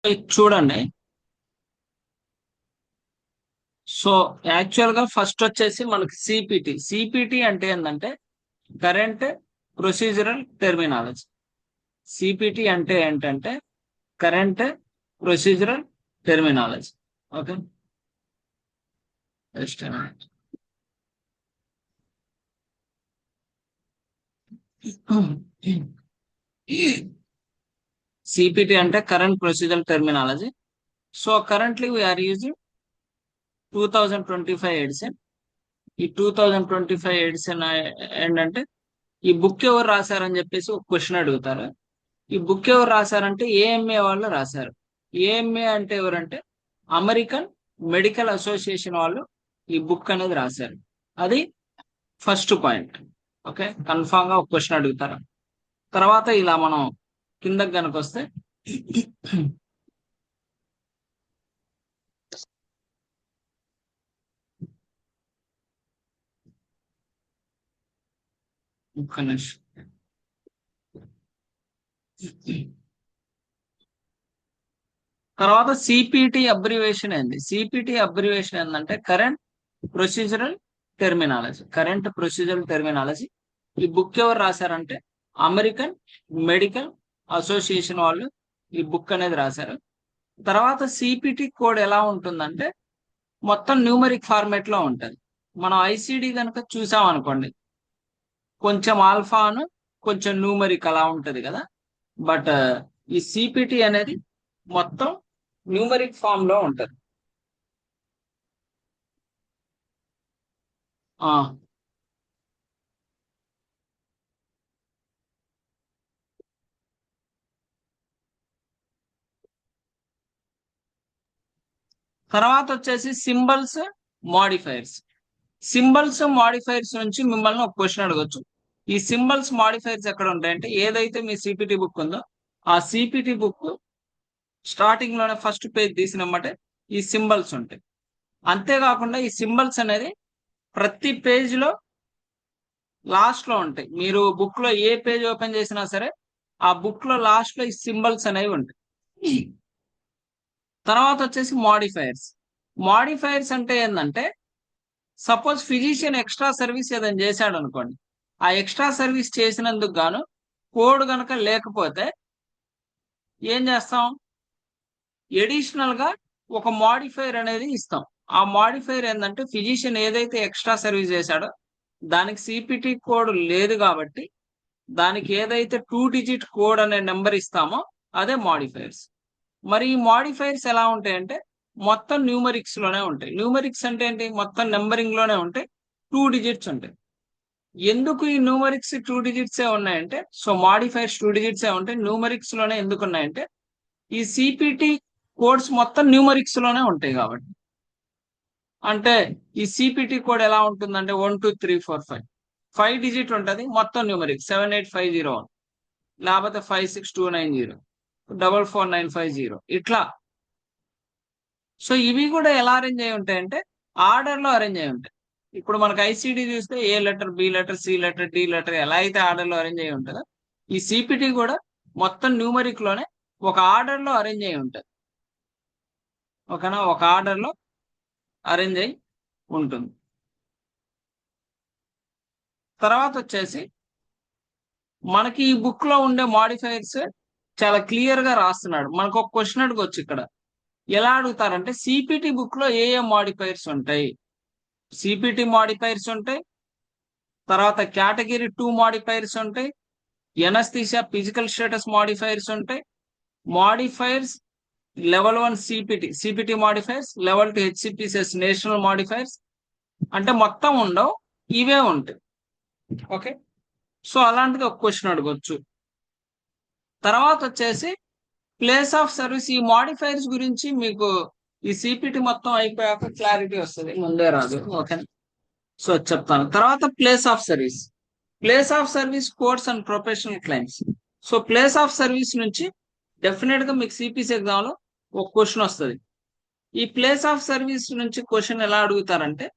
ఇది చూడండి. So actual గా ఫస్ట్ వచ్చేసి మనకి సిపిటి అంటే ఏంటంటే కరెంట్ ప్రొసీజరల్ టెర్మినాలజీ. సిపిటి అంటే ఏంటంటే current procedural terminology. Okay, just CPT అంటే current procedural terminology. So currently we are using 2025 edition. ఈ 2025 ఎడిషన్ ఏంటంటే ఈ బుక్ ఎవరు రాశారని చెప్పేసి ఒక క్వశ్చన్ అడుగుతారు. ఈ బుక్ ఎవరు రాశారంటే ఏఎంఏ వాళ్ళు రాశారు. ఏఎంఏ అంటే ఎవరంటే అమెరికన్ మెడికల్ అసోసియేషన్ వాళ్ళు ఈ బుక్ అనేది రాశారు. అది ఫస్ట్ పాయింట్. ఓకే, కన్ఫామ్ గా ఒక క్వశ్చన్ అడుగుతారు. తర్వాత ఇలా మనం కిందకి కనుక వస్తే ఒక్క నిమిషం. తర్వాత సిపిటి అబ్రివేషన్ ఏంది? సిపిటి అబ్రివేషన్ ఏంటంటే current procedural terminology. Current procedural terminology. ఈ బుక్ ఎవరు రాశారంటే అమెరికన్ మెడికల్ అసోసియేషన్ వాళ్ళు ఈ బుక్ అనేది రాశారు. తర్వాత సిపిటి కోడ్ ఎలా ఉంటుందంటే మొత్తం న్యూమరిక్ ఫార్మేట్ లో ఉంటుంది. మనం ఐసిడి కనుక చూసాం అనుకోండి, కొంచెం ఆల్ఫాను కొంచెం న్యూమరిక్ అలా ఉంటది కదా. బట్ ఈ సిపిటి అనేది మొత్తం న్యూమరిక్ ఫామ్ లో ఉంటది. ఆ తర్వాత వచ్చేసి సింబల్స్ మాడిఫైర్స్. సింబల్స్ మాడిఫైర్స్ నుంచి మిమ్మల్ని ఒక క్వశ్చన్ అడగొచ్చు. ఈ సింబల్స్ మాడిఫైర్స్ ఎక్కడ ఉంటాయంటే ఏదైతే మీ సిపిటి బుక్ ఉందో ఆ సిపిటి బుక్ స్టార్టింగ్ లోనే ఫస్ట్ పేజ్ తీసినమ్మటే ఈ సింబల్స్ ఉంటాయి. అంతేకాకుండా ఈ సింబల్స్ అనేది ప్రతి పేజ్ లో లాస్ట్ లో ఉంటాయి. మీరు బుక్ లో ఏ పేజ్ ఓపెన్ చేసినా సరే ఆ బుక్ లో లాస్ట్ లో ఈ సింబల్స్ అనేవి ఉంటాయి. తర్వాత వచ్చేసి మాడిఫైర్స్. మాడిఫైర్స్ అంటే ఏంటంటే సపోజ్ ఫిజిషియన్ ఎక్స్ట్రా సర్వీస్ ఏదైనా చేశాడు అనుకోండి, ఆ ఎక్స్ట్రా సర్వీస్ చేసినందుకు గాను కోడ్ గనక లేకపోతే ఏం చేస్తాం? ఎడిషనల్ గా ఒక మాడిఫైర్ అనేది ఇస్తాం. ఆ మాడిఫైర్ ఏంటంటే ఫిజిషియన్ ఏదైతే ఎక్స్ట్రా సర్వీస్ చేశాడో దానికి సిపిటి కోడ్ లేదు కాబట్టి దానికి ఏదైతే 2 డిజిట్ కోడ్ అనే నెంబర్ ఇస్తామో అదే మాడిఫైర్స్. మరి ఈ మాడిఫైర్స్ ఎలా ఉంటాయంటే మొత్తం న్యూమరిక్స్ లోనే ఉంటాయి. న్యూమరిక్స్ అంటే ఏంటి? మొత్తం నెంబరింగ్ లోనే ఉంటాయి, 2 డిజిట్స్ ఉంటాయి. ఎందుకు ఈ న్యూమరిక్స్ 2 డిజిట్సే ఉన్నాయంటే, సో మాడిఫైర్స్ 2 డిజిట్సే ఉంటాయి. న్యూమరిక్స్ లోనే ఎందుకు ఉన్నాయంటే ఈ సిపిటి కోడ్స్ మొత్తం న్యూమరిక్స్ లోనే ఉంటాయి కాబట్టి. అంటే ఈ సిపిటి కోడ్ ఎలా ఉంటుందంటే 1 2 3 4 5 5 డిజిట్ ఉంటుంది, మొత్తం న్యూమరిక్ 78501, లేకపోతే 56290, 44950 ఇట్లా. సో ఇవి కూడా ఎలా అరేంజ్ అయి ఉంటాయంటే ఆర్డర్ లో అరేంజ్ అయి ఉంటాయి. ఇప్పుడు మనకి ఐసిడి చూస్తే A letter, B letter, C letter, D letter ఎలా అయితే ఆర్డర్ లో అరేంజ్ అయి ఉంటుందో ఈ సిపిటి కూడా మొత్తం న్యూమరిక్ లోనే ఒక ఆర్డర్ లో అరేంజ్ అయి ఉంటుంది. ఓకేనా, ఒక ఆర్డర్ లో అరేంజ్ అయి ఉంటుంది. తర్వాత వచ్చేసి మనకి ఈ బుక్ లో ఉండే మాడిఫైర్స్ చాలా క్లియర్ గా రాస్తున్నాడు. మనకు ఒక క్వశ్చన్ అడగొచ్చు ఇక్కడ. ఎలా అడుగుతారంటే సిపిటి బుక్ లో ఏ ఏ మాడిఫైర్స్ ఉంటాయి? సిపిటి మాడిఫైర్స్ ఉంటాయి, తర్వాత కేటగిరీ 2 మాడిఫైర్స్ ఉంటాయి, ఎనస్థీసియా ఫిజికల్ స్టేటస్ మాడిఫైర్స్ ఉంటాయి, modifiers level 1 CPT modifiers, level 2 HCPCS national modifiers. అంటే మొత్తం ఉండవు, ఇవే ఉంటాయి. ఓకే, సో అలాంటిది ఒక క్వశ్చన్ అడగొచ్చు. తర్వాత వచ్చేసి ప్లేస్ ఆఫ్ సర్వీస్. ఈ మాడిఫైర్స్ గురించి మీకు ఈ సిపిటి మొత్తం అయిపోయాక క్లారిటీ వస్తుంది, ముందే రాదు. ఓకే, సో చెప్తాను. తర్వాత place of service. Place of service codes and professional claims. So place of service నుంచి డెఫినెట్ గా మీకు సిపిసి ఎగ్జామ్ లో ఒక క్వశ్చన్ వస్తుంది. ఈ ప్లేస్ ఆఫ్ సర్వీస్ నుంచి క్వశ్చన్ ఎలా అడుగుతారంటే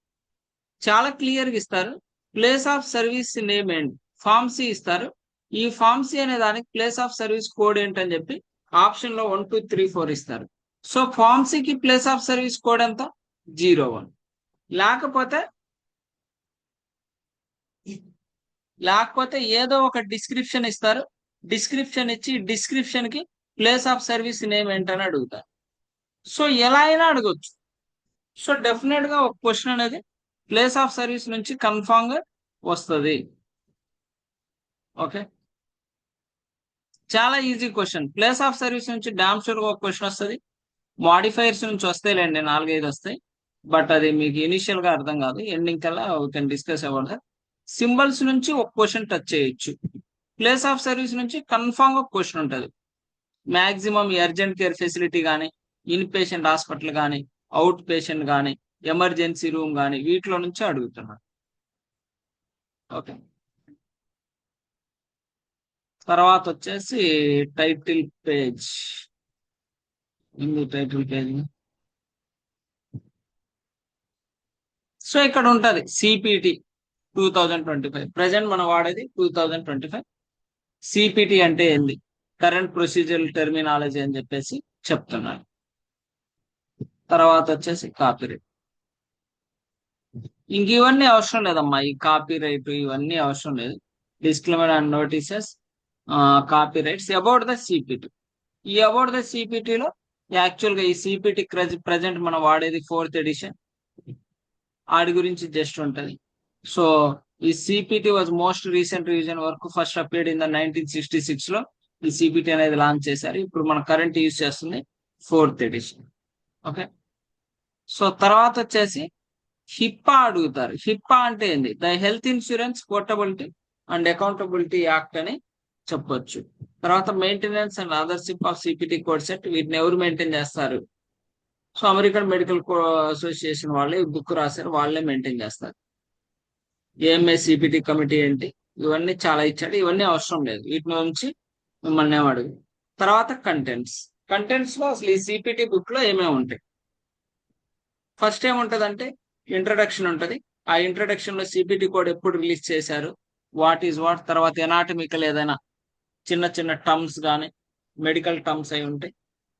చాలా క్లియర్ గా ఇస్తారు. ప్లేస్ ఆఫ్ సర్వీస్ నేమ్ ఏంటి, ఫార్మ్ సి ఇస్తారు. ఈ ఫార్మ్ సి అనే దానికి ప్లేస్ ఆఫ్ సర్వీస్ కోడ్ ఏంటని చెప్పి ఆప్షన్ లో 1 2 3 4 ఇస్తారు. సో ఫార్మ్ సి కి ప్లేస్ ఆఫ్ సర్వీస్ కోడ్ ఎంత 01. లేకపోతే ఏదో ఒక డిస్క్రిప్షన్ ఇస్తారు. డిస్క్రిప్షన్ ఇచ్చి డిస్క్రిప్షన్ కి ప్లేస్ ఆఫ్ సర్వీస్ నేమ్ ఏంటని అడుగుతారు. సో ఎలా అయినా అడగొచ్చు. సో డెఫినెట్ గా ఒక క్వశ్చన్ అనేది ప్లేస్ ఆఫ్ సర్వీస్ నుంచి కన్ఫామ్ గా వస్తుంది. ఓకే, చాలా easy question. Place of service నుంచి డామ్ షూర్ గా ఒక క్వశ్చన్ వస్తుంది. మాడిఫైర్స్ నుంచి వస్తాయిలేండి, 4-5 వస్తాయి. బట్ అది మీకు ఇనిషియల్ గా అర్థం కాదు. ఎండింగ్ కల్లా we can discuss about that. Symbols నుంచి ఒక క్వశ్చన్ టచ్ చేయొచ్చు. ప్లేస్ ఆఫ్ సర్వీస్ నుంచి కన్ఫామ్ గా క్వశ్చన్ ఉంటుంది. మాక్సిమం అర్జెంట్ కేర్ ఫెసిలిటీ కానీ, ఇన్ పేషెంట్ హాస్పిటల్ కానీ, అవుట్ పేషెంట్ కానీ, ఎమర్జెన్సీ రూమ్ కానీ, వీటిలో నుంచి అడుగుతున్నారు. ఓకే, తర్వాత వచ్చేసి title page. Title page so ఇక్కడ ఉంటది సిపిటి 2025. ప్రజెంట్ మనం వాడేది 2025. సిపిటి అంటే ఏంది, కరెంట్ ప్రొసీజర్ టెర్మినాలజీ అని చెప్పేసి చెప్తున్నారు. తర్వాత వచ్చేసి కాపీరైట్. ఇంక ఇవన్నీ అవసరం లేదమ్మా, ఈ కాపీరైట్ ఇవన్నీ అవసరం లేదు. Disclaimer and notices, copyrights, about the CPT. ఈ అబౌట్ ద సిపిటిలో యాక్చువల్ గా ఈ సిపిటి ప్రజెంట్ మనం వాడేది 4th ఎడిషన్. ఆడి గురించి జస్ట్ ఉంటది. సో ఈ CPT was most recent revision work, first appeared in the 1966 లో ఈ సిపిటి అనేది లాంచ్ చేశారు. ఇప్పుడు మన కరెంట్ యూజ్ చేస్తుంది 4th ఎడిషన్. ఓకే, సో తర్వాత వచ్చేసి హిప్పా అడుగుతారు. హిప్పా అంటే ఏంది, the health insurance portability and accountability act అని చెప్పొచ్చు. తర్వాత maintenance and ownership of CPT code set, వీటిని ఎవరు మెయింటైన్ చేస్తారు? సో అమెరికన్ మెడికల్ అసోసియేషన్ వాళ్ళే ఈ బుక్ రాశారు, వాళ్ళే మెయింటైన్ చేస్తారు. ఏఎంఏ సిపిటి కమిటీ ఏంటి, ఇవన్నీ చాలా ఇచ్చాడు. ఇవన్నీ అవసరం లేదు, వీటి నుంచి మిమ్మల్ని ఏమడుగు. తర్వాత కంటెంట్స్ లో అసలు ఈ సిపిటి బుక్ లో ఏమేమి ఉంటాయి? ఫస్ట్ ఏముంటదంటే ఇంట్రడక్షన్ ఉంటది. ఆ ఇంట్రడక్షన్ లో సిపిటి కోడ్ ఎప్పుడు రిలీజ్ చేశారు, వాట్ ఈజ్ వాట్. తర్వాత ఎనాటమికల్ ఏదైనా చిన్న చిన్న టర్మ్స్ కానీ మెడికల్ టర్మ్స్ అయి ఉంటాయి.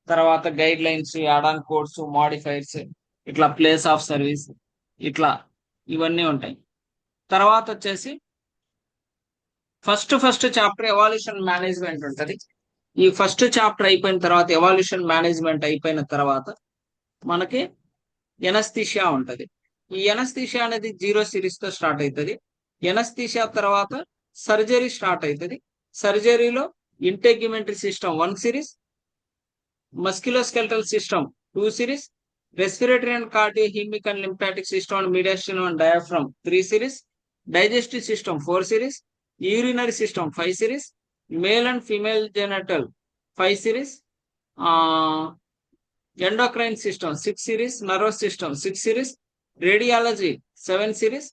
తర్వాత guide lines, add-on codes, modifiers, ఇట్లా ప్లేస్ ఆఫ్ సర్వీస్, ఇట్లా ఇవన్నీ ఉంటాయి. తర్వాత వచ్చేసి ఫస్ట్ చాప్టర్ ఎవాల్యూషన్ మేనేజ్మెంట్ ఉంటది. ఈ ఫస్ట్ చాప్టర్ అయిపోయిన తర్వాత, ఎవాల్యూషన్ మేనేజ్మెంట్ అయిపోయిన తర్వాత మనకి ఎనస్థీషియా ఉంటది. ఈ ఎనస్థీషియా అనేది 0 సిరీస్ తో స్టార్ట్ అవుతుంది. ఎనస్థీషియా తర్వాత సర్జరీ స్టార్ట్ అవుతుంది. సర్జరీలో integumentary system 1 series, musculoskeletal system 2 series, respiratory and cardiohemic and lymphatic system and mediastinum and diaphragm 3 series, digestive system 4 series, urinary system 5 series, male and female genital 5 series, endocrine system 6 series, nervous system 6 series, radiology 7 series,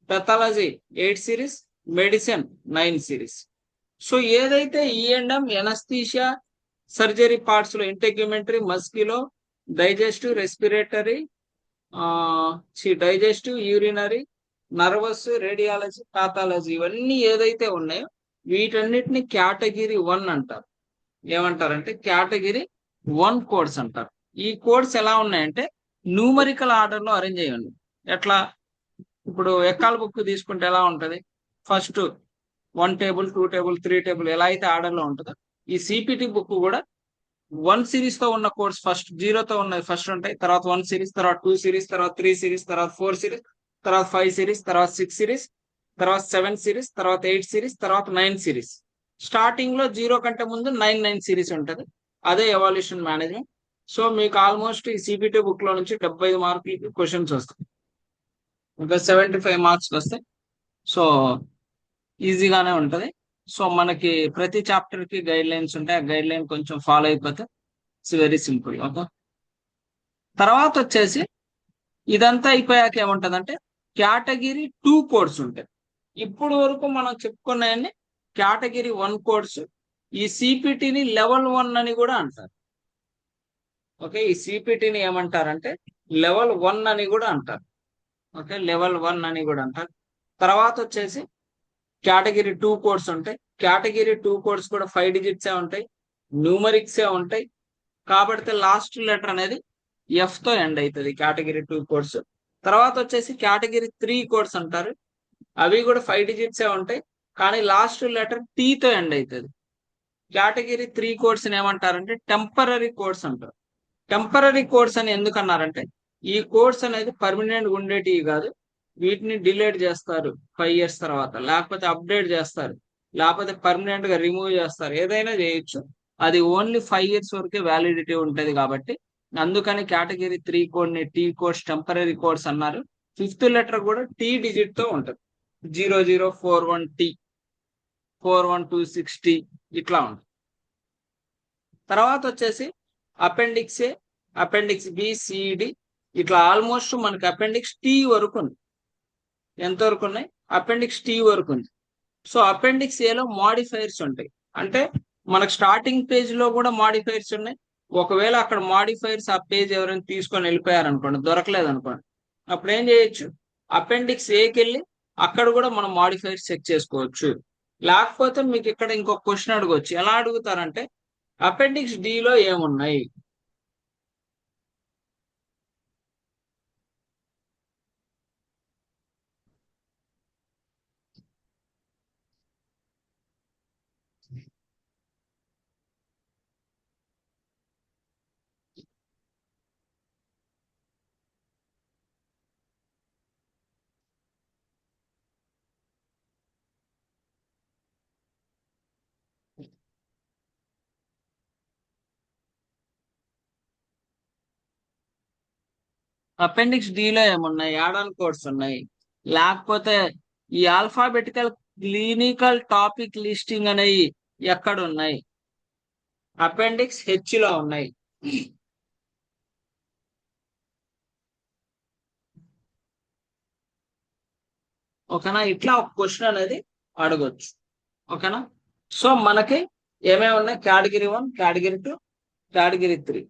pathology 8 series, medicine 9 series. So ఏదైతే ఈఎండ్ఎం, anaesthesia, surgery parts లో integumentary, musculo, digestive, respiratory, digestive, urinary, nervous, radiology, pathology, ఇవన్నీ ఏదైతే ఉన్నాయో వీటన్నిటిని category 1 అంటారు. ఏమంటారంటే category 1 codes అంటారు. ఈ కోడ్స్ ఎలా ఉన్నాయంటే న్యూమరికల్ ఆర్డర్ లో అరేంజ్ అయ్యండి. ఎట్లా, ఇప్పుడు ఎక్కాల బుక్ తీసుకుంటే ఎలా ఉంటది, ఫస్ట్ 1 టేబుల్ 2 టేబుల్ 3 టేబుల్ ఎలా అయితే ఆర్డర్ లో ఉంటుందో, ఈ సిపిటి బుక్ కూడా 1 సిరీస్ తో ఉన్న కోడ్స్ ఫస్ట్ 0 తో ఉన్నది ఫస్ట్ ఉంటాయి, తర్వాత 1 సిరీస్, తర్వాత 2 సిరీస్, తర్వాత 3 సిరీస్, తర్వాత 4 సిరీస్, తర్వాత 5 సిరీస్, తర్వాత 6 సిరీస్, తర్వాత 7 సిరీస్, తర్వాత 8 సిరీస్, తర్వాత 9 సిరీస్. స్టార్టింగ్ లో 0 కంటే ముందు 9 సిరీస్ ఉంటది. అదే ఎవాల్యూషన్ మేనేజ్మెంట్. సో మీకు ఆల్మోస్ట్ ఈ సిపిటి బుక్ లో నుంచి 75 మార్కులకి క్వశ్చన్స్ వస్తాయి, ఇంకా 75 మార్క్స్ వస్తాయి. సో ఈజీగానే ఉంటది. సో మనకి ప్రతి చాప్టర్ కి గైడ్ లైన్స్ ఉంటాయి. ఆ గైడ్ లైన్ కొంచెం ఫాలో అయిపోతే ఇట్స్ వెరీ సింపుల్. ఓకే, తర్వాత వచ్చేసి ఇదంతా అయిపోయాక ఏముంటదంటే కేటగిరీ 2 కోడ్స్ ఉంటాయి. ఇప్పుడు వరకు మనం చెప్పుకున్నాయన్ని కేటగిరీ 1 కోడ్స్. ఈ సిపిటిని లెవెల్ 1 అని కూడా అంటారు. ఓకే, ఈ సిపిటిని ఏమంటారంటే లెవెల్ 1 అని కూడా అంటారు. ఓకే, లెవెల్ 1 అని కూడా అంటారు. తర్వాత వచ్చేసి కేటగిరీ 2 కోడ్స్ ఉంటాయి. కేటగిరీ 2 కోడ్స్ కూడా 5 డిజిట్సే ఉంటాయి. న్యూమరిక్సే ఉంటాయి. కాబట్టి లాస్ట్ లెటర్ అనేది ఎఫ్ తో ఎండ్ అవుతుంది కేటగిరీ 2 కోడ్స్. తర్వాత వచ్చేసి కేటగిరీ 3 కోడ్స్ అంటారు. అవి కూడా 5 డిజిట్సే ఉంటాయి, కానీ లాస్ట్ లెటర్ టీ తో ఎండ్ అవుతుంది. కేటగిరీ 3 కోడ్స్ ఏమంటారంటే టెంపరరీ కోడ్స్ అంటారు. టెంపరరీ కోడ్స్ అని ఎందుకు అన్నారంటే ఈ కోడ్స్ అనేది పర్మనెంట్ ఉండేటివి కాదు, వీటిని డిలీట్ చేస్తారు 5 years తర్వాత, లేకపోతే అప్డేట్ చేస్తారు, లేకపోతే పర్మనెంట్ గా రిమూవ్ చేస్తారు, ఏదైనా చేయొచ్చు. అది ఓన్లీ 5 years వరకే వ్యాలిడిటీ ఉంటది కాబట్టి అందుకని కేటగిరీ 3 కోడ్ ని టీ కోడ్స్ టెంపరరీ కోడ్స్ అన్నారు. 5th లెటర్ కూడా టీ డిజిట్ తో ఉంటది. 0041T, 4126T ఇట్లా ఉంటుంది. తర్వాత వచ్చేసి appendix A, appendix B, CD ఇట్లా ఆల్మోస్ట్ మనకి అపెండిక్స్ టీ వరకు ఉంది. ఎంత వరకు ఉన్నాయి? అపెండిక్స్ టీ వరకు ఉంది. సో అపెండిక్స్ ఏలో మాడిఫైర్స్ ఉంటాయి. అంటే మనకు స్టార్టింగ్ పేజ్ లో కూడా మాడిఫైర్స్ ఉన్నాయి. ఒకవేళ అక్కడ మాడిఫైర్స్ ఆ పేజ్ ఎవరైనా తీసుకొని వెళ్ళిపోయారు అనుకోండి, దొరకలేదు అనుకోండి, అప్పుడు ఏం చేయొచ్చు, అపెండిక్స్ ఏకి వెళ్ళి అక్కడ కూడా మనం మాడిఫైర్స్ చెక్ చేసుకోవచ్చు. లేకపోతే మీకు ఇక్కడ ఇంకొక క్వశ్చన్ అడగవచ్చు. ఎలా అడుగుతారంటే అపెండిక్స్ డి లో ఏమున్నాయి? అపెండిక్స్ డి లో ఏమున్నాయి? యాడ్ ఆన్ కోడ్స్ ఉన్నాయి. లేకపోతే ఈ ఆల్ఫాబెటికల్ క్లినికల్ టాపిక్ లిస్టింగ్ అనేవి ఎక్కడ ఉన్నాయి? అపెండిక్స్ హెచ్ లో ఉన్నాయి. ఓకేనా? ఇట్లా ఒక క్వశ్చన్ అనేది అడగొచ్చు. ఓకేనా? సో మనకి ఏమేమి ఉన్నాయి? Category 1, category 2, category 3.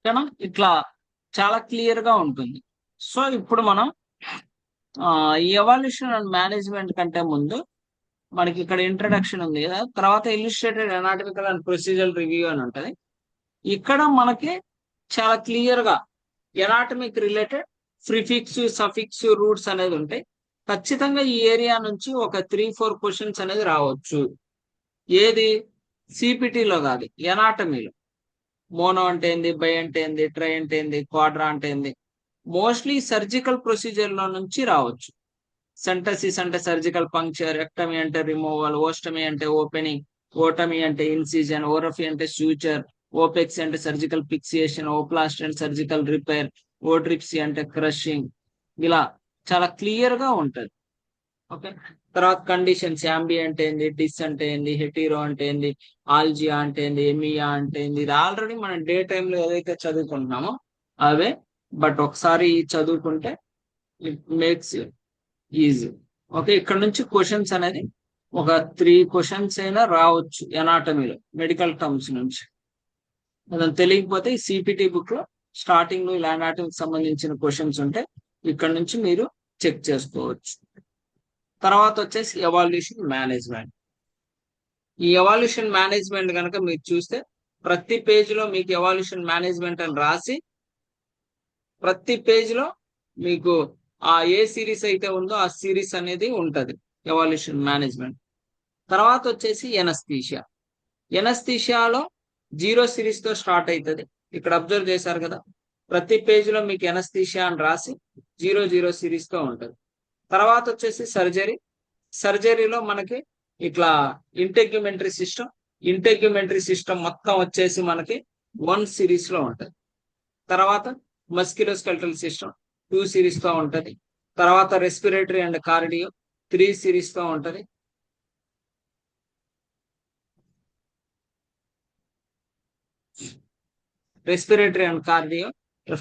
ఓకేనా? ఇట్లా చాలా క్లియర్ గా ఉంటుంది. సో ఇప్పుడు మనం ఈ ఎవాల్యూషన్ అండ్ మేనేజ్మెంట్ కంటే ముందు మనకి ఇక్కడ ఇంట్రడక్షన్ ఉంది కదా, తర్వాత ఇల్లుస్ట్రేటెడ్ అనాటమికల్ అండ్ ప్రొసీజరల్ రివ్యూ అని ఉంటది. ఇక్కడ మనకి చాలా క్లియర్ గా ఎనాటమిక్ రిలేటెడ్ ప్రిఫిక్స్, సఫిక్స్, రూట్స్ అనేది ఉంటాయి. ఖచ్చితంగా ఈ ఏరియా నుంచి ఒక 3-4 క్వశ్చన్స్ అనేది రావచ్చు. ఏది? సిపిటిలో కాదు, ఎనాటమీలో. మోనో అంటే ఏంది, బై అంటే ఏంది, ట్రై అంటే ఏంది, క్వాడ్రా అంటే ఏంది, మోస్ట్లీ సర్జికల్ ప్రొసీజర్ లో నుంచి రావచ్చు. సెంటసిస్ అంటే సర్జికల్ పంక్చర్, ఎక్టమీ అంటే రిమూవల్, ఓస్టమీ అంటే ఓపెనింగ్, ఓటమీ అంటే ఇన్సిజన్, ఓరఫీ అంటే సూచర్, ఓపెక్సీ అంటే సర్జికల్ ఫిక్సియేషన్, ఓప్లాస్ట్ అంటే సర్జికల్ రిపేర్, ఓట్రిప్సీ అంటే క్రషింగ్. ఇలా చాలా క్లియర్ గా ఉంటది. ఓకే. తర్వాత కండిషన్స్, యాంబి అంటే ఏంది, డిస్ అంటే ఏంది, హెటీరో అంటే ఏంది, ఆల్జియా అంటే ఏంది, ఎమియా అంటే ఏంది, ఇది ఆల్రెడీ మనం డే టైమ్ లో ఏదైతే చదువుకుంటున్నామో అవే. బట్ ఒకసారి చదువుకుంటే ఇట్ మేక్స్ ఈజీ. ఓకే. ఇక్కడ నుంచి క్వశ్చన్స్ అనేది ఒక 3 క్వశ్చన్స్ అయినా రావచ్చు ఎనాటమీలో, మెడికల్ టర్మ్స్ నుంచి. అదని తెలియకపోతే ఈ సిపిటి బుక్ లో స్టార్టింగ్ లో ఇలా అనాటమీకి సంబంధించిన క్వశ్చన్స్ ఉంటే ఇక్కడ నుంచి మీరు చెక్ చేసుకోవచ్చు. తర్వాత వచ్చేసి ఎవాల్యూషన్ మేనేజ్మెంట్. ఈ ఎవాల్యూషన్ మేనేజ్మెంట్ కనుక మీరు చూస్తే ప్రతి పేజ్ లో మీకు ఎవాల్యూషన్ మేనేజ్మెంట్ అని రాసి, ప్రతి పేజ్ లో మీకు ఆ ఏ సిరీస్ అయితే ఉందో ఆ సిరీస్ అనేది ఉంటది ఎవాల్యూషన్ మేనేజ్మెంట్. తర్వాత వచ్చేసి ఎనస్థీషియా. ఎనస్థీషియాలో 0 సిరీస్ తో స్టార్ట్ అవుతుంది. ఇక్కడ అబ్జర్వ్ చేశారు కదా, ప్రతి పేజ్ లో మీకు ఎనస్థీషియా అని రాసి 0 సిరీస్ తో ఉంటుంది. తర్వాత వచ్చేసి సర్జరీ. సర్జరీలో మనకి ఇట్లా ఇంటెగ్యుమెంటరీ సిస్టమ్ మొత్తం వచ్చేసి మనకి 1 సిరీస్ లో ఉంటుంది. తర్వాత మస్క్యులోస్కెల్టల్ సిస్టమ్ 2 సిరీస్ తో ఉంటది. తర్వాత రెస్పిరేటరీ అండ్ కార్డియో 3 సిరీస్ తో ఉంటది. Respiratory and cardio,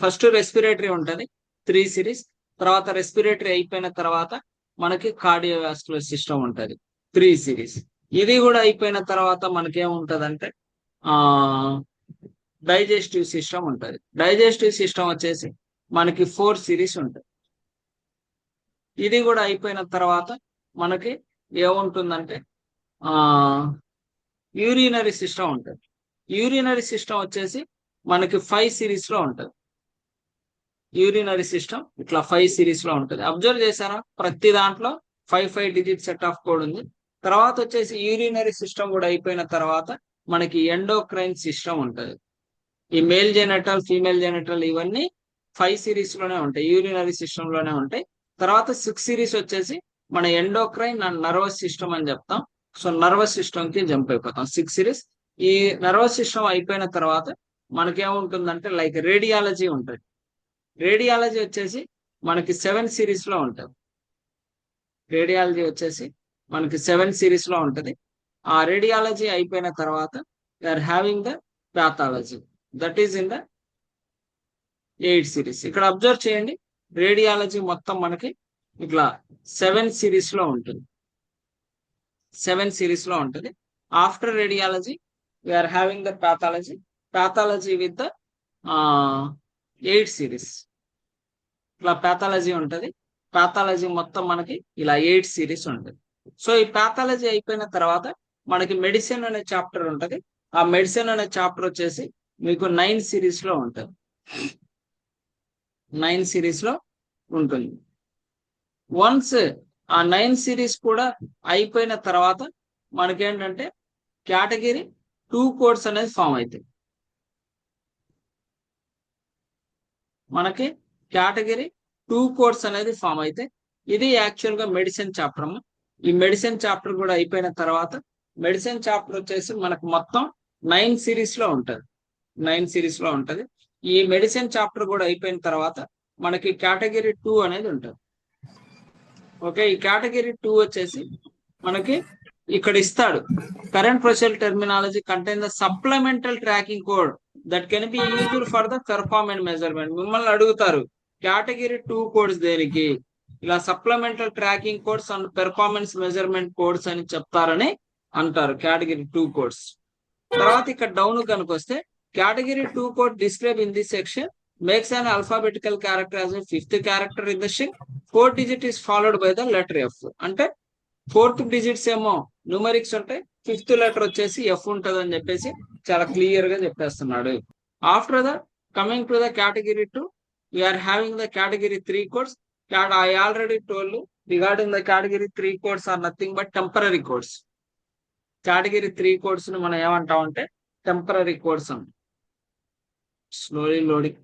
first respiratory ఉంటది 3 సిరీస్. తర్వాత రెస్పిరేటరీ అయిపోయిన తర్వాత మనకి కార్డియోవాస్కులర్ సిస్టమ్ ఉంటది 3 సిరీస్. ఇది కూడా అయిపోయిన తర్వాత మనకేముంటదంటే డైజెస్టివ్ సిస్టమ్ ఉంటది. డైజెస్టివ్ సిస్టమ్ వచ్చేసి మనకి 4 సిరీస్ ఉంటుంది. ఇది కూడా అయిపోయిన తర్వాత మనకి ఏముంటుందంటే యూరినరీ సిస్టమ్ ఉంటుంది. యూరినరీ సిస్టమ్ వచ్చేసి మనకి 5 సిరీస్ లో ఉంటుంది. యూరినరీ సిస్టమ్ ఇట్లా 5 సిరీస్ లో ఉంటుంది. అబ్జర్వ్ చేశారా, ప్రతి దాంట్లో 5 డిజిట్ సెట్ ఆఫ్ కోడ్ ఉంది. తర్వాత వచ్చేసి యూరినరీ సిస్టమ్ కూడా అయిపోయిన తర్వాత మనకి ఎండోక్రైన్ సిస్టమ్ ఉంటుంది. ఈ మేల్ జెనటల్, ఫీమేల్ జెనటల్ ఇవన్నీ 5 సిరీస్ లోనే ఉంటాయి, యూరినరీ సిస్టమ్ లోనే ఉంటాయి. తర్వాత 6 సిరీస్ వచ్చేసి మన ఎండోక్రైన్ అండ్ నర్వస్ సిస్టమ్ అని చెప్తాం. సో నర్వస్ సిస్టమ్ కి జంప్ అయిపోతాం 6 సిరీస్. ఈ నర్వస్ సిస్టమ్ అయిపోయిన తర్వాత మనకేముంటుందంటే లైక్ రేడియాలజీ ఉంటుంది. రేడియాలజీ వచ్చేసి మనకి 7 సిరీస్ లో ఉంటుంది. రేడియాలజీ వచ్చేసి మనకి 7 సిరీస్ లో ఉంటుంది. ఆ రేడియాలజీ అయిపోయిన తర్వాత we're having the pathology, that is in the 8 series. ఇక్కడ అబ్జర్వ్ చేయండి, రేడియాలజీ మొత్తం మనకి ఇట్లా 7 సిరీస్ లో ఉంటుంది. 7 సిరీస్ లో ఉంటుంది. After radiology we're having the pathology with the 8 series. ఇట్లా ప్యాథాలజీ ఉంటుంది. ప్యాథాలజీ మొత్తం మనకి ఇలా 8 సిరీస్ ఉంటుంది. సో ఈ ప్యాథాలజీ అయిపోయిన తర్వాత మనకి మెడిసిన్ అనే చాప్టర్ ఉంటుంది. ఆ మెడిసిన్ అనే చాప్టర్ వచ్చేసి మీకు 9 సిరీస్ లో ఉంటుంది. 9 సిరీస్ లో ఉంటుంది. వన్స్ ఆ 9 సిరీస్ కూడా అయిపోయిన తర్వాత మనకేంటంటే కేటగిరీ 2 కోడ్స్ అనేది ఫామ్ అవుతాయి. మనకి కేటగిరీ 2 కోడ్స్ అనేది ఫామ్ అయితే ఇది యాక్చువల్ గా మెడిసిన్ చాప్టర్. ఈ మెడిసిన్ చాప్టర్ కూడా అయిపోయిన తర్వాత మెడిసిన్ చాప్టర్ వచ్చేసి మనకు మొత్తం 9 సిరీస్ లో ఉంటుంది. 9 సిరీస్ లో ఉంటుంది. ఈ మెడిసిన్ చాప్టర్ కూడా అయిపోయిన తర్వాత మనకి కేటగిరీ 2 అనేది ఉంటుంది. ఓకే, ఈ కేటగిరీ 2 వచ్చేసి మనకి ఇక్కడ ఇస్తాడు. Current procedure terminology contain the supplemental tracking code that can be used for the performance measurement. మిమ్మల్ని అడుగుతారు కేటగిరీ 2 కోడ్స్ దేనికి, ఇలా supplemental tracking codes and performance measurement codes అని చెప్తారని అంటారు కేటగిరీ 2 కోడ్స్. తర్వాత ఇక్కడ డౌన్ కనుక వస్తే category 2 code describe in this section makes an alphabetical character as 5th character in the string. 4th digit is followed by the letter F. అంటే 4th digits ఏమో numerics ఉంటాయి, 5th లెటర్ వచ్చేసి F ఉంటుంది అని చెప్పేసి చాలా క్లియర్ గా చెప్పేస్తున్నాడు. After the coming to the category 2 we are having the category 3 codes. I already told you regarding the category 3 codes are nothing but temporary codes. Category 3 codes ని మనం ఏమంటామంటే టెంపరరీ కోడ్స్ అంట. Slowly loading.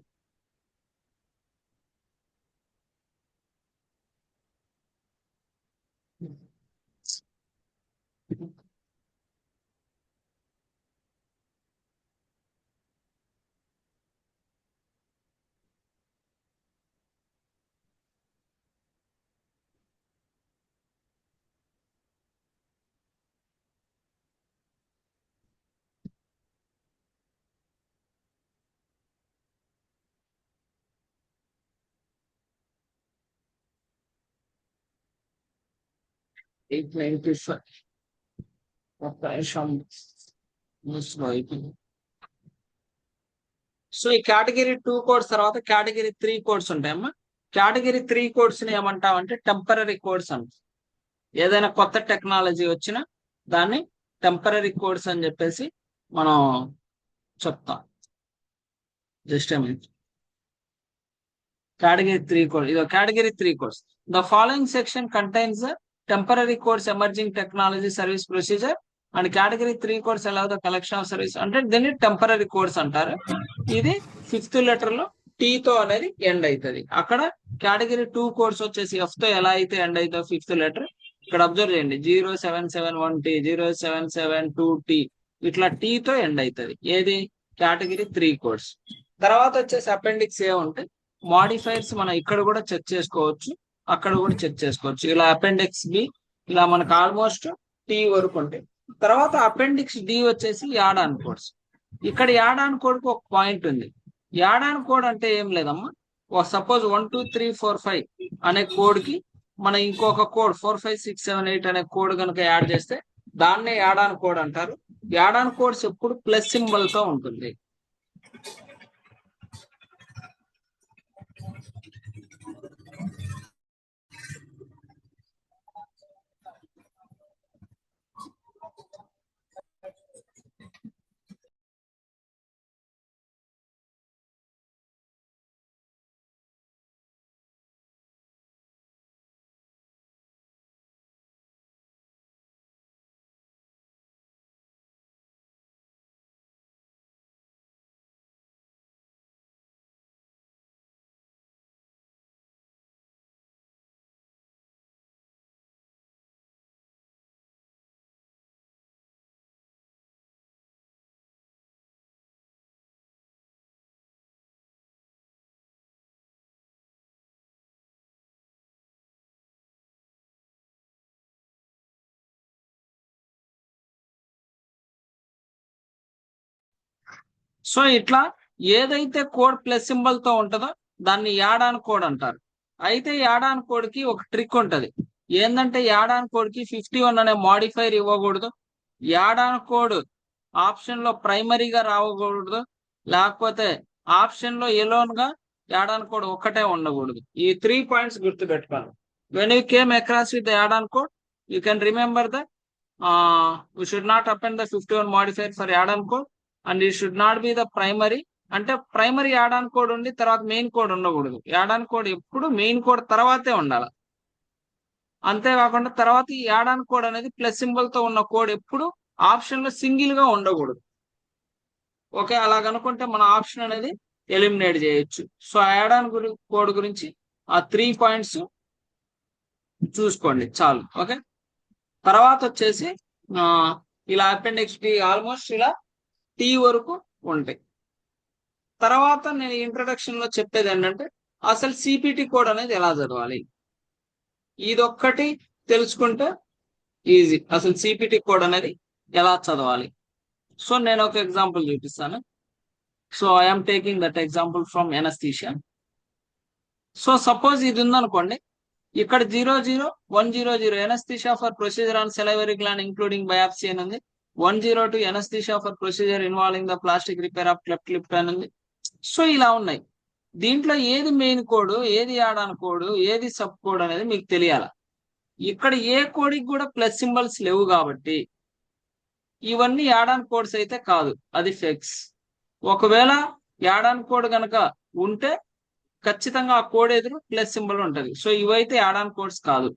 సో ఈ category 2 codes తర్వాత category 3 codes ఉంటాయమ్మా. Category 3 codes ని ఏమంటామంటే temporary codes అంట. ఏదైనా కొత్త టెక్నాలజీ వచ్చినా దాన్ని టెంపరరీ కోడ్స్ అని చెప్పేసి మనం చెప్తాం. జస్ట్ కేటగిరీ 3 కోడ్, ఇది category 3 codes. The following section contains temporary codes emerging technology service procedure and category 3 codes allow the collection of service అంటే దీన్ని టెంపరరీ కోడ్స్ అంటారు. ఇది 5th లెటర్ లో టీ తో అనేది ఎండ్ అవుతుంది. అక్కడ కేటగిరీ 2 కోడ్స్ వచ్చేసి ఎఫ్ తో ఎలా అయితే ఎండ్ అవుతుందో 5th లెటర్ ఇక్కడ అబ్జర్వ్ చేయండి 0771T 0772T ఇట్లా టీ తో ఎండ్ అవుతుంది. ఏది కేటగిరీ 3 కోడ్స్. తర్వాత వచ్చేసి అపెండిక్స్ ఏ ఉంటే మాడిఫైర్స్ మనం ఇక్కడ కూడా చెక్ చేసుకోవచ్చు, అక్కడ కూడా చెక్ చేసుకోవచ్చు. ఇలా అపెండిక్స్ బి ఇలా మనకు ఆల్మోస్ట్ టీ వరకు ఉంటాయి. తర్వాత అపెండిక్స్ డి వచ్చేసి యాడ్ ఆన్ కోడ్స్. ఇక్కడ యాడ్ ఆన్ కోడ్ కు ఒక పాయింట్ ఉంది. యాడ్ ఆన్ కోడ్ అంటే ఏం లేదమ్మా, సపోజ్ 1 2 3 4 5 అనే కోడ్ కి మన ఇంకొక కోడ్ 4 5 6 7 8 అనే కోడ్ కనుక యాడ్ చేస్తే దాన్నే యాడ్ ఆన్ కోడ్ అంటారు. యాడ్ ఆన్ కోడ్స్ ఎప్పుడు ప్లస్ సింబల్ తో ఉంటుంది. సో ఇట్లా ఏదైతే కోడ్ ప్లస్ సింబల్ తో ఉంటుందో దాన్ని యాడ్ ఆన్ కోడ్ అంటారు. అయితే యాడ్ ఆన్ కోడ్ కి ఒక ట్రిక్ ఉంటది. ఏంటంటే యాడ్ ఆన్ కోడ్ కి 51 అనే మాడిఫైర్ ఇవ్వకూడదు. యాడ్ ఆన్ కోడ్ ఆప్షన్ లో ప్రైమరీగా రావకూడదు, లేకపోతే ఆప్షన్ లో ఎలోన్ గా యాడ్ ఆన్ కోడ్ ఒక్కటే ఉండకూడదు. ఈ 3 పాయింట్స్ గుర్తు పెట్టుకోవాలి. When you came across with add on code you can remember the we should not append the 51 modifier for add on code and it should not be the primary. అంటే primary add on code ఉండి తర్వాత main code ఉండకూడదు. Add on code ఎప్పుడు main code తర్వాతే ఉండాలి. అంతేకాకుండా తర్వాత ఈ యాడ్ ఆన్ కోడ్ అనేది ప్లస్ సింబల్ తో ఉన్న కోడ్ ఎప్పుడు ఆప్షన్ లో సింగిల్ గా ఉండకూడదు. ఓకే, అలా కనుకుంటే మన ఆప్షన్ అనేది ఎలిమినేట్ చేయొచ్చు. సో యాడ్ ఆన్ కోడ్ గురించి ఆ 3 పాయింట్స్ చూసుకోండి చాలు. ఓకే, తర్వాత వచ్చేసి ఇలా అపెండిక్స్ డి ఆల్మోస్ట్ ఇలా టీ వరకు ఉంటాయి. తర్వాత నేను ఇంట్రొడక్షన్ లో చెప్పేది ఏంటంటే అసలు సిపిటి కోడ్ అనేది ఎలా చదవాలి, ఇదొక్కటి తెలుసుకుంటే ఈజీ. అసలు సిపిటి కోడ్ అనేది ఎలా చదవాలి. సో నేను ఒక ఎగ్జాంపుల్ చూపిస్తాను. So I'm taking that example from anaesthesia. So suppose ఇది ఉందనుకోండి, ఇక్కడ 00100 anaesthesia for procedure on salivary gland including biopsy అని ఉంది. 102 anaesthesia for procedure involving the plastic repair of cleft lip అని ఉంది. సో ఇలా ఉన్నాయి. దీంట్లో ఏది మెయిన్ కోడ్, ఏది యాడ్ ఆన్ కోడ్, ఏది సబ్ కోడ్ అనేది మీకు తెలియాల. ఇక్కడ ఏ కోడ్కి కూడా ప్లస్ సింబల్స్ లేవు కాబట్టి ఇవన్నీ యాడ్ ఆన్ కోడ్స్ అయితే కాదు, అది ఫిక్స్. ఒకవేళ యాడ్ ఆన్ కోడ్ కనుక ఉంటే ఖచ్చితంగా ఆ కోడ్ ఎదురు ప్లస్ సింబల్ ఉంటది. సో ఇవైతే యాడ్ ఆన్ కోడ్స్ కాదు.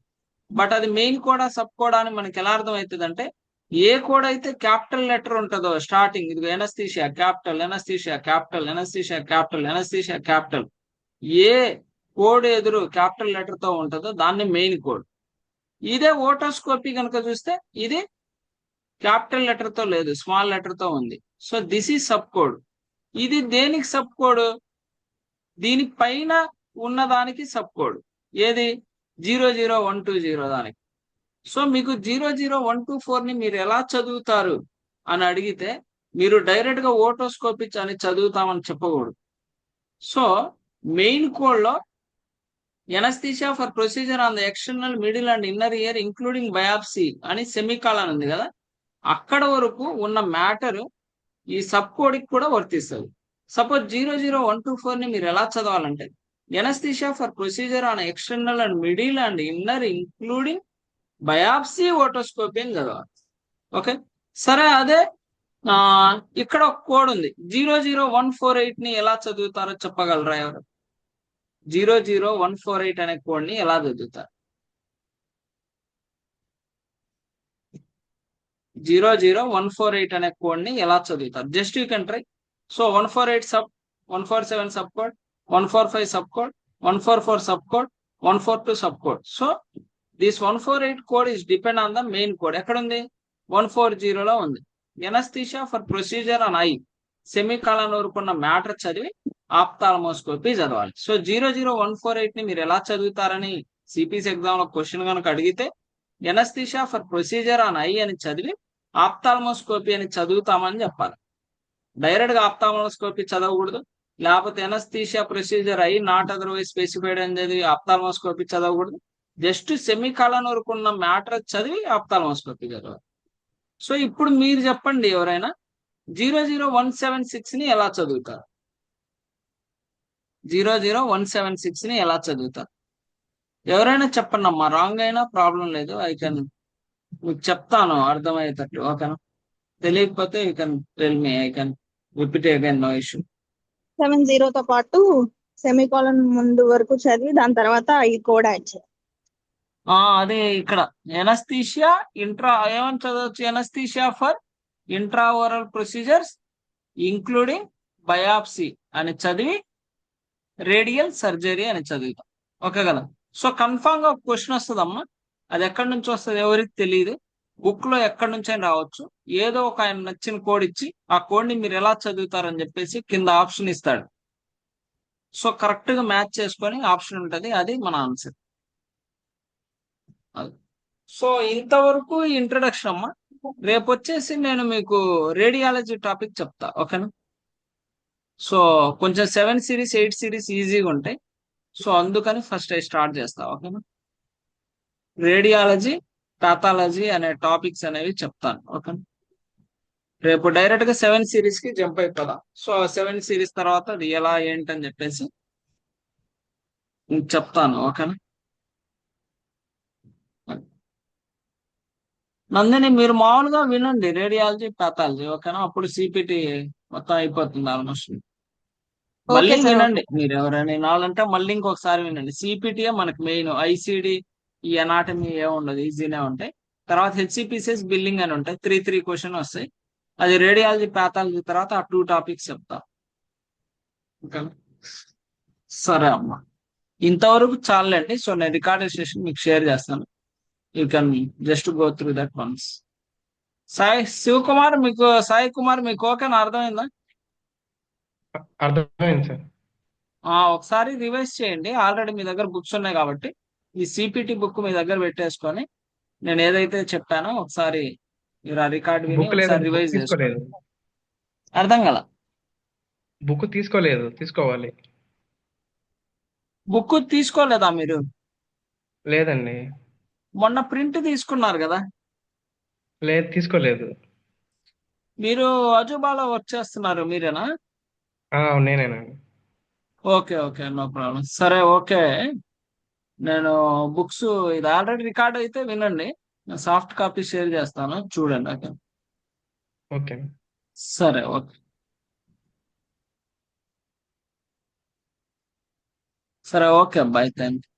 బట్ అది మెయిన్ కోడా సబ్ కోడా అని మనకి ఎలా అర్థం అవుతుంది అంటే, ఏ కోడ్ అయితే క్యాపిటల్ లెటర్ ఉంటుందో స్టార్టింగ్, ఇది anaesthesia capital, anaesthesia capital, anaesthesia capital, anaesthesia capital, ఏ కోడ్ ఎదురు క్యాపిటల్ లెటర్ తో ఉంటుందో దాన్ని మెయిన్ కోడ్. ఇదే ఓటోస్కోపీ కనుక చూస్తే ఇది క్యాపిటల్ లెటర్ తో లేదు, స్మాల్ లెటర్ తో ఉంది. So this is sub code. ఇది దేనికి సబ్ కోడ్, దీనిపైన ఉన్నదానికి సబ్ కోడ్. ఏది 00120 దానికి. సో మీకు 00124 ని మీరు ఎలా చదువుతారు అని అడిగితే మీరు డైరెక్ట్ గా ఓటోస్కోపీ అని చదువుతామని చెప్పకూడదు. సో మెయిన్ కోడ్ లో anaesthesia for procedure on the external middle and inner ear including biopsy అని సెమికాలన్ ఉంది కదా, అక్కడ వరకు ఉన్న మ్యాటర్ ఈ సబ్ కోడ్ కి కూడా వర్తిస్తుంది. సపోజ్ 00124 ని మీరు ఎలా చదవాలంటే anaesthesia for procedure on external and middle and inner including biopsy otoscopy అని చదవాలి. ఓకే, సరే. అదే ఇక్కడ ఒక కోడ్ ఉంది 00148 ని ఎలా చదువుతారో చెప్పగలరా ఎవరు? 00148 అనే కోడ్ ని ఎలా చదువుతారు? 00148 అనే కోడ్ ని ఎలా చదువుతారు? Just you can try. So 148 sub, 147 sub code, 145 sub code, 144 sub code, 142 sub code. So this 148 code is depend on the main code. ఎక్కడ ఉంది? 140లో ఉంది. Anaesthesia for procedure on I semicolon వరకు ఉన్న మ్యాటర్ చదివి ఆప్థాల్మోస్కోపీ చదవాలి. సో 00148 ని మీరు ఎలా చదువుతారని సిపిసి ఎగ్జామ్ లో క్వశ్చన్ కనుక అడిగితే anaesthesia for procedure on I అని చదివి ఆప్థాల్మోస్కోపీ అని చదువుతామని చెప్పాలి. డైరెక్ట్ గా ఆప్థాల్మోస్కోపీ చదవకూడదు. లేకపోతే anaesthesia procedure I not otherwise specified అని చదివి ఆప్థాల్మోస్కోపీ చదవకూడదు. జస్ట్ సెమీకాలన్ వరకు ఉన్న మ్యాటర్ చదివి ఆప్థాల్మోస్కోపీ చదవాలి. సో ఇప్పుడు మీరు చెప్పండి, ఎవరైనా 00176 ని ఎలా చదువుతారు? 00176 ని ఎలా చదువుతారు? ఎవరైనా చెప్పండి అమ్మా. రాంగ్ అయినా ప్రాబ్లం లేదు. ఐ కెన్ మీకు చెప్తాను అర్థమయ్యేటట్టు. ఓకేనా? తెలియకపోతే you can tell me, I can repeat again, no issue. 70తో పాటు సెమీకాలన్ ముందు వరకు చదివి దాని తర్వాత ఈ కోడ్ యాడ్ చేయాలి. అదే ఇక్కడ ఎనస్థీషియా ఇంట్రా ఏమని చదవచ్చు? Anaesthesia for ఇంట్రాఓరల్ procedures including biopsy అని చదివి రేడియల్ సర్జరీ అని చదువుతాం. ఓకే కదా? సో కన్ఫామ్ గా ఒక క్వశ్చన్ వస్తుందమ్మా. అది ఎక్కడి నుంచి వస్తుంది ఎవరికి తెలియదు. బుక్ లో ఎక్కడి నుంచి అయినా రావచ్చు. ఏదో ఒక ఆయన నచ్చిన కోడ్ ఇచ్చి ఆ కోడ్ ని మీరు ఎలా చదువుతారని చెప్పేసి కింద ఆప్షన్ ఇస్తాడు. సో కరెక్ట్ గా మ్యాచ్ చేసుకొని ఆప్షన్ ఉంటది, అది మన ఆన్సర్. సో ఇంతవరకు ఇంట్రడక్షన్ అమ్మా. రేపు వచ్చేసి నేను మీకు రేడియాలజీ టాపిక్ చెప్తా. ఓకేనా? సో కొంచెం 7 సిరీస్ 8 సిరీస్ ఈజీగా ఉంటాయి. సో అందుకని ఫస్ట్ స్టార్ట్ చేస్తా. ఓకేనా? రేడియాలజీ, పాథాలజీ అనే టాపిక్స్ అనేవి చెప్తాను. ఓకేనా? రేపు డైరెక్ట్ గా 7 సిరీస్ కి జంప్ అయిపోదాం. సో 7 సిరీస్ తర్వాత అది ఎలా ఏంటని చెప్పేసి చెప్తాను. ఓకేనా? నందిని మీరు మామూలుగా వినండి రేడియాలజీ, పాథాలజీ. ఓకేనా? అప్పుడు సిపిటి మొత్తం అయిపోతుంది ఆల్మోస్ట్. మళ్ళీ ఓకే సార్. వినండి, మీరు ఎవరైనా వినాలంటే మళ్ళీ ఇంకొకసారి వినండి. సిపిటిఏ మనకి మెయిన్. ఐసిడి, ఈ అనాటమీ ఏ ఉండదు, ఈజీనే ఉంటాయి. తర్వాత హెచ్సిపిసిఎస్, బిల్లింగ్ అని ఉంటాయి. 3 క్వశ్చన్ వస్తాయి. అది రేడియాలజీ, పాథాలజీ తర్వాత ఆ 2 టాపిక్స్ చెప్తా. ఓకేనా? సరే అమ్మా, ఇంతవరకు చాలండి. సో నేను రికార్డెడ్ సెషన్ మీకు షేర్ చేస్తాను. You can just go through that once. Sai Kumar మీకు ఓకేనా? అర్థమైందా? అర్థమైంది సార్. ఒకసారి రివైజ్ చేయండి. ఆల్రెడీ మీ దగ్గర బుక్స్ ఉన్నాయి కాబట్టి ఈ సిపిటి బుక్ మీ దగ్గర పెట్టేసుకొని నేను ఏదైతే చెప్పానో ఒకసారి మీరు ఆ రికార్డ్ విని బుక్ ఒకసారి లేదండి, బుక్ రివైజ్ చేసుకోండి. తీసుకోలేదు. అర్థం కదా? బుక్ తీసుకోలేదు, తీసుకోవాలి. బుక్ తీసుకోలేదా మీరు? లేదండి, మొన్న ప్రింట్ తీసుకున్నారు కదా. లేదు తీసుకోలేదు. మీరు అజుబాలో వర్క్ చేస్తున్నారు, మీరేనా? నేనేనండి. Okay okay, no problem. సరే ఓకే, నేను బుక్స్ ఇది ఆల్రెడీ రికార్డ్ అయితే వినండి. నేను సాఫ్ట్ కాపీ షేర్ చేస్తాను, చూడండి. Okay, okay. సరే ఓకే. సరే ఓకే, బాయ్, థ్యాంక్ యూ.